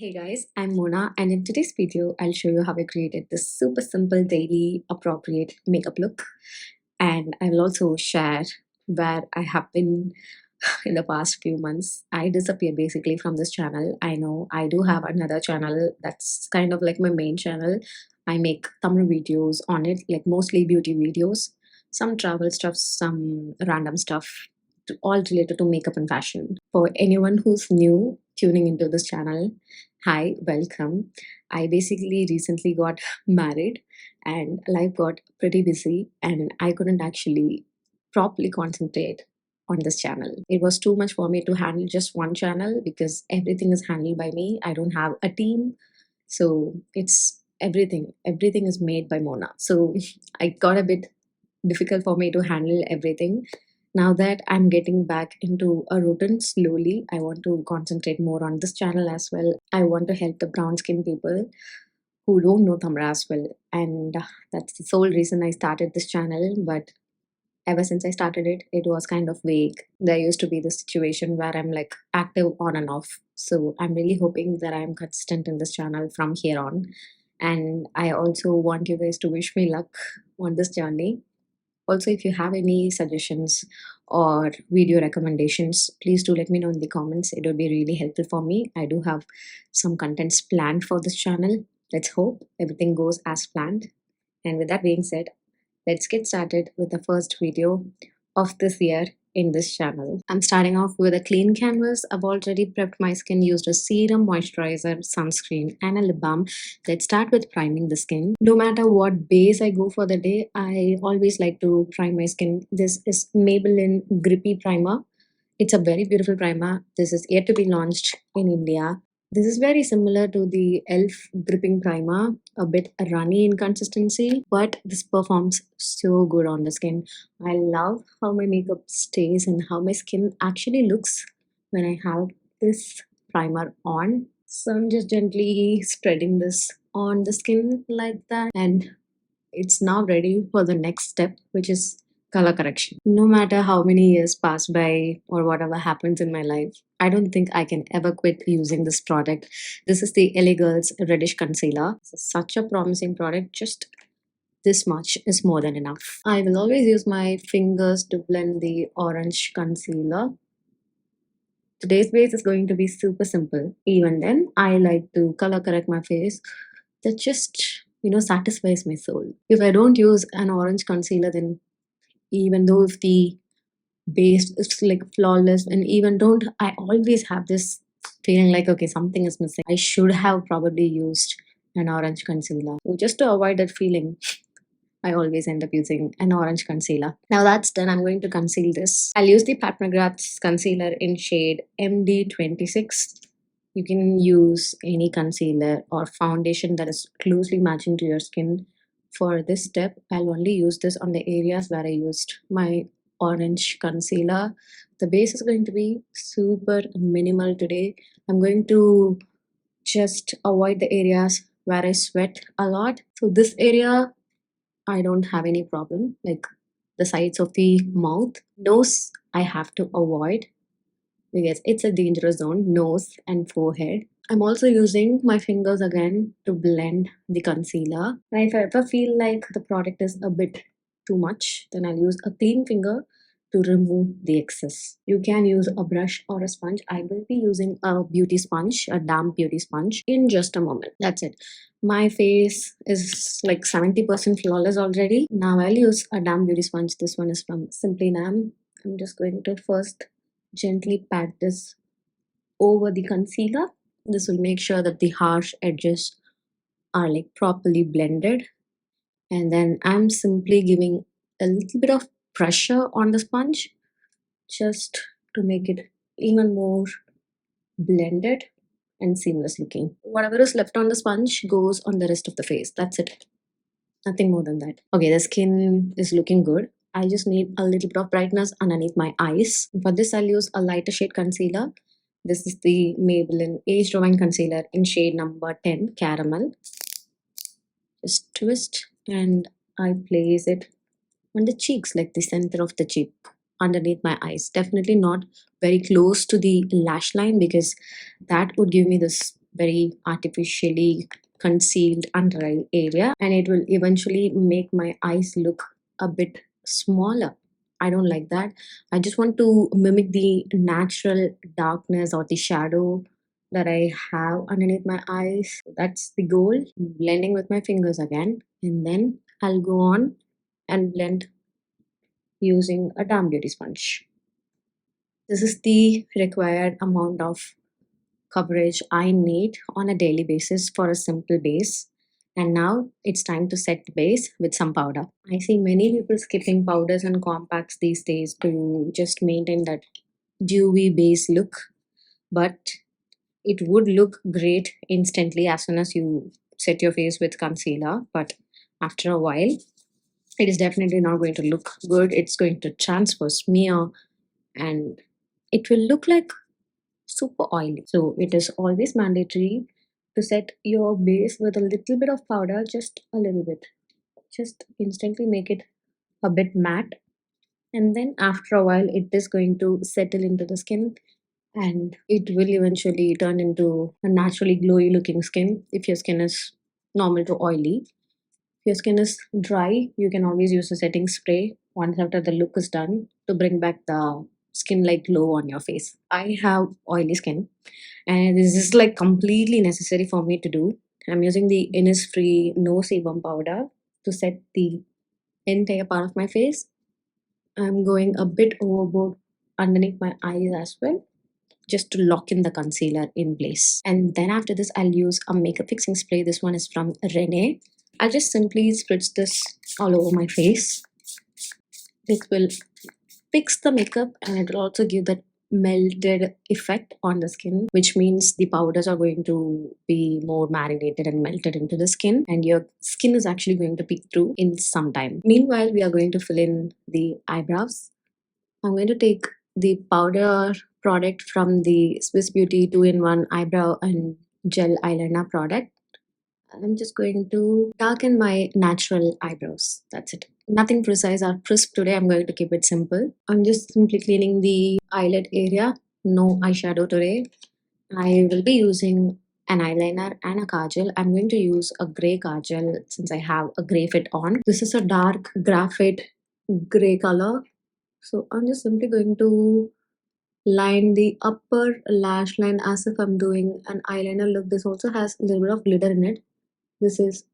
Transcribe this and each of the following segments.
Hey guys, I'm Mona, and in today's video, I'll show you how I created this super simple daily appropriate makeup look. And I will also share where I have been in the past few months. I disappeared basically from this channel. I know I do have another channel that's kind of like my main channel. I make Tamil videos on it, like mostly beauty videos, some travel stuff, some random stuff, all related to makeup and fashion. For anyone who's new tuning into this channel, hi, welcome. I basically recently got married and life got pretty busy, and I couldn't actually properly concentrate on this channel. It was too much for me to handle just one channel because everything is handled by me. I don't have a team. So it's everything. Everything is made by Mona. So I got a bit difficult for me to handle everything. Now that I'm getting back into a routine slowly, I want to concentrate more on this channel as well. I want to help the brown skin people who don't know Tamra as well. And that's the sole reason I started this channel. But ever since I started it, it was kind of vague. There used to be this situation where I'm like active on and off. So I'm really hoping that I'm consistent in this channel from here on. And I also want you guys to wish me luck on this journey. Also, if you have any suggestions or video recommendations, please do let me know in the comments. It would be really helpful for me. I do have some contents planned for this channel. Let's hope everything goes as planned. And with that being said, let's get started with the first video of this year in this channel. I'm starting off with a clean canvas. I've already prepped my skin, used a serum, moisturizer, sunscreen, and a lip balm. Let's start with priming the skin. No matter what base I go for the day, I always like to prime my skin. This is Maybelline Grippy Primer. It's a very beautiful primer. This is yet to be launched in India. This is very similar to the e.l.f. gripping primer, a bit runny in consistency, but this performs so good on the skin. I love how my makeup stays and how my skin actually looks when I have this primer on. So I'm just gently spreading this on the skin like that, and it's now ready for the next step, which is color correction. No matter how many years pass by or whatever happens in my life, I don't think I can ever quit using this product. This is the LA Girls Reddish Concealer. It's such a promising product. Just this much is more than enough. I will always use my fingers to blend the orange concealer. Today's base is going to be super simple. Even then, I like to color correct my face. That just satisfies my soul. If I don't use an orange concealer, then even though if the base is like flawless, and even don't, I always have this feeling like, okay, something is missing. I should have probably used an orange concealer. So just to avoid that feeling, I always end up using an orange concealer. Now that's done, I'm going to conceal this. I'll use the Pat McGrath's concealer in shade MD26. You can use any concealer or foundation that is closely matching to your skin. For this step, I'll only use this on the areas where I used my orange concealer. The base is going to be super minimal today. I'm going to just avoid the areas where I sweat a lot. So this area, I don't have any problem, like the sides of the mouth. Nose, I have to avoid because it's a dangerous zone, nose and forehead. I'm also using my fingers again to blend the concealer. And if I ever feel like the product is a bit too much, then I'll use a clean finger to remove the excess. You can use a brush or a sponge. I will be using a beauty sponge, a damp beauty sponge, in just a moment. That's it. My face is like 70% flawless already. Now I'll use a damp beauty sponge. This one is from Simply Nam. I'm just going to first gently pat this over the concealer. This will make sure that the harsh edges are like properly blended. And then I'm simply giving a little bit of pressure on the sponge just to make it even more blended and seamless looking. Whatever is left on the sponge goes on the rest of the face. That's it. Nothing more than that. Okay, the skin is looking good. I just need a little bit of brightness underneath my eyes. For this, I'll use a lighter shade concealer. This is the Maybelline Age Divine Concealer in shade number 10, Caramel. Just twist and I place it on the cheeks, like the center of the cheek, underneath my eyes. Definitely not very close to the lash line because that would give me this very artificially concealed under eye area, and it will eventually make my eyes look a bit smaller. I don't like that. I just want to mimic the natural darkness or the shadow that I have underneath my eyes. That's the goal. Blending with my fingers again, and then I'll go on and blend using a damp beauty sponge. This is the required amount of coverage I need on a daily basis for a simple base. And now it's time to set the base with some powder. I see many people skipping powders and compacts these days to just maintain that dewy base look, but it would look great instantly as soon as you set your face with concealer. But after a while, it is definitely not going to look good. It's going to transfer, smear, and it will look like super oily. So it is always mandatory to set your base with a little bit of powder, just a little bit. Just instantly make it a bit matte. And then after a while, it is going to settle into the skin and it will eventually turn into a naturally glowy looking skin if your skin is normal to oily. If your skin is dry, you can always use a setting spray once after the look is done to bring back the skin like glow on your face. I have oily skin and this is like completely necessary for me to do. I'm using the Innisfree No Sebum powder to set the entire part of my face. I'm going a bit overboard underneath my eyes as well, just to lock in the concealer in place. And then after this, I'll use a makeup fixing spray. This one is from Rene. I'll just simply spritz this all over my face. It will fix the makeup and it will also give that melted effect on the skin, which means the powders are going to be more marinated and melted into the skin, and your skin is actually going to peek through in some time. Meanwhile, we are going to fill in the eyebrows. I'm going to take the powder product from the Swiss Beauty 2-in-1 eyebrow and gel eyeliner product. I'm just going to darken my natural eyebrows. That's it. Nothing precise or crisp today. I'm going to keep it simple. I'm just simply cleaning the eyelid area. No eyeshadow today. I will be using an eyeliner and a kajal. I'm going to use a grey kajal since I have a grey fit on. This is a dark graphite grey color. So I'm just simply going to line the upper lash line as if I'm doing an eyeliner look. This also has a little bit of glitter in it. This is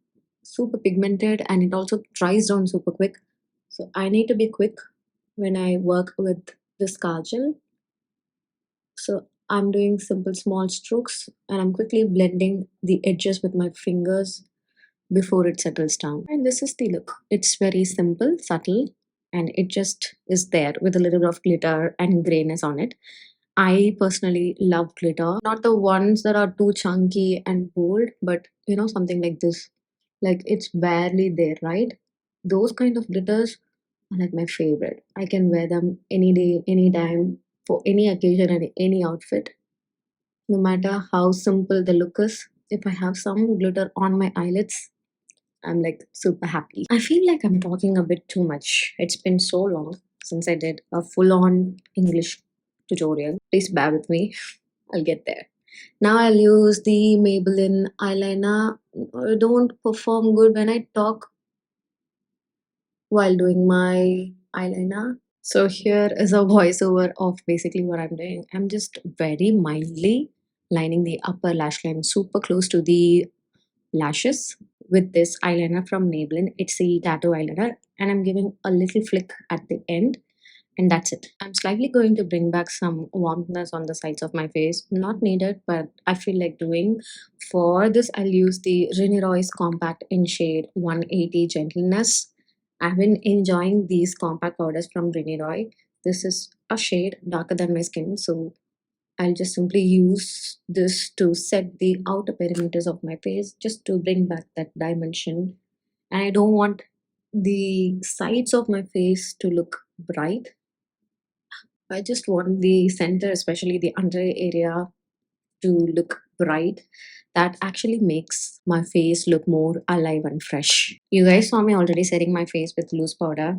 super pigmented and it also dries down super quick. So I need to be quick when I work with this kajal. So I'm doing simple small strokes and I'm quickly blending the edges with my fingers before it settles down. And this is the look. It's very simple, subtle, and it just is there with a little bit of glitter and grayness on it. I personally love glitter, not the ones that are too chunky and bold, but something like this. Like it's barely there, right? Those kind of glitters are like my favorite. I can wear them any day, anytime, for any occasion and any outfit. No matter how simple the look is, if I have some glitter on my eyelids, I'm like super happy. I feel like I'm talking a bit too much. It's been so long since I did a full on English tutorial. Please bear with me. I'll get there. Now I'll use the Maybelline eyeliner. I don't perform good when I talk while doing my eyeliner. So here is a voiceover of basically what I'm doing. I'm just very mildly lining the upper lash line super close to the lashes with this eyeliner from Maybelline. It's a tattoo eyeliner and I'm giving a little flick at the end and that's it. I'm slightly going to bring back some warmthness on the sides of my face. Not needed, but I feel like doing. For this, I'll use the Rini Royce Compact in shade 180 Gentleness. I've been enjoying these compact powders from Rini Roy. This is a shade darker than my skin, so I'll just simply use this to set the outer perimeters of my face just to bring back that dimension. And I don't want the sides of my face to look bright. I just want the center, especially the under eye area, to look bright. That actually makes my face look more alive and fresh. You guys saw me already setting my face with loose powder.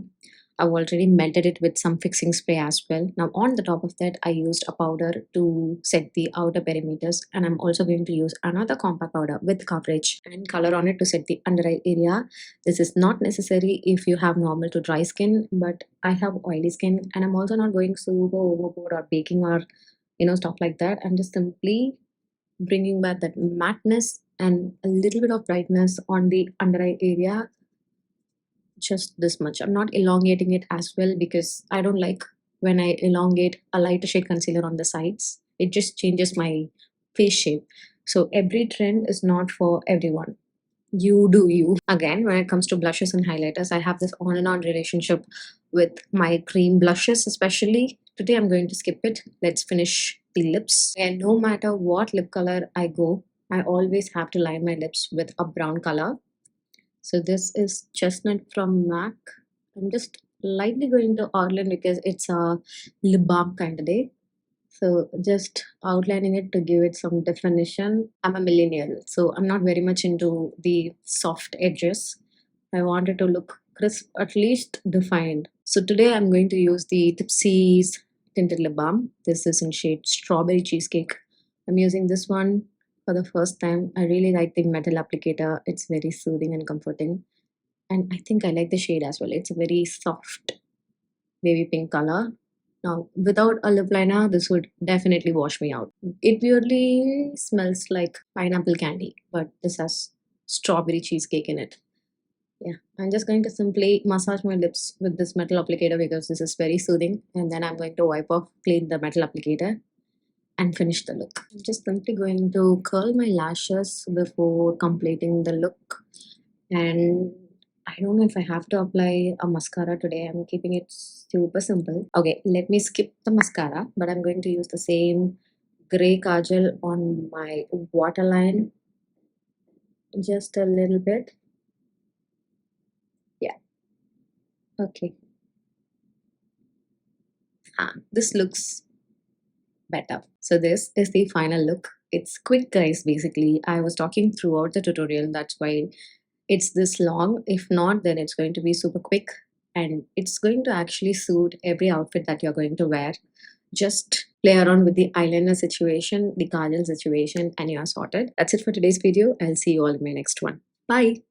I've already melted it with some fixing spray as well. Now on the top of that, I used a powder to set the outer perimeters, and I'm also going to use another compact powder with coverage and color on it to set the under eye area. This is not necessary if you have normal to dry skin, but I have oily skin, and I'm also not going super overboard or baking or stuff like that. I'm just simply bringing back that matteness and a little bit of brightness on the under eye area, just this much. I'm not elongating it as well because I don't like when I elongate a lighter shade concealer on the sides. It just changes my face shape. So every trend is not for everyone. You do you. Again, when it comes to blushes and highlighters, I have this on and on relationship with my cream blushes, especially. Today I'm going to skip it. Let's finish the lips. And no matter what lip color I go, I always have to line my lips with a brown color. So this is chestnut from MAC. I'm just lightly going to outline because it's a lip balm kind of day. So just outlining it to give it some definition. I'm a millennial, so I'm not very much into the soft edges. I want it to look crisp, at least defined. So today I'm going to use the Tipsy's tinted lip balm. This is in shade Strawberry Cheesecake. I'm using this one for the first time. I really like the metal applicator. It's very soothing and comforting. And I think I like the shade as well. It's a very soft baby pink color. Now, without a lip liner, this would definitely wash me out. It weirdly smells like pineapple candy, but this has strawberry cheesecake in it. Yeah, I'm just going to simply massage my lips with this metal applicator because this is very soothing. And then I'm going to wipe off, clean the metal applicator and finish the look. I'm just simply going to curl my lashes before completing the look. And I don't know if I have to apply a mascara today. I'm keeping it super simple. Okay, let me skip the mascara, but I'm going to use the same gray kajal on my waterline. Just a little bit. Yeah. Okay. This looks better. So this is the final look. It's quick, guys. Basically, I was talking throughout the tutorial. That's why it's this long. If not, then it's going to be super quick, and it's going to actually suit every outfit that you're going to wear. Just play around with the eyeliner situation, the kajal situation, and you're sorted. That's it for today's video. I'll see you all in my next one. Bye.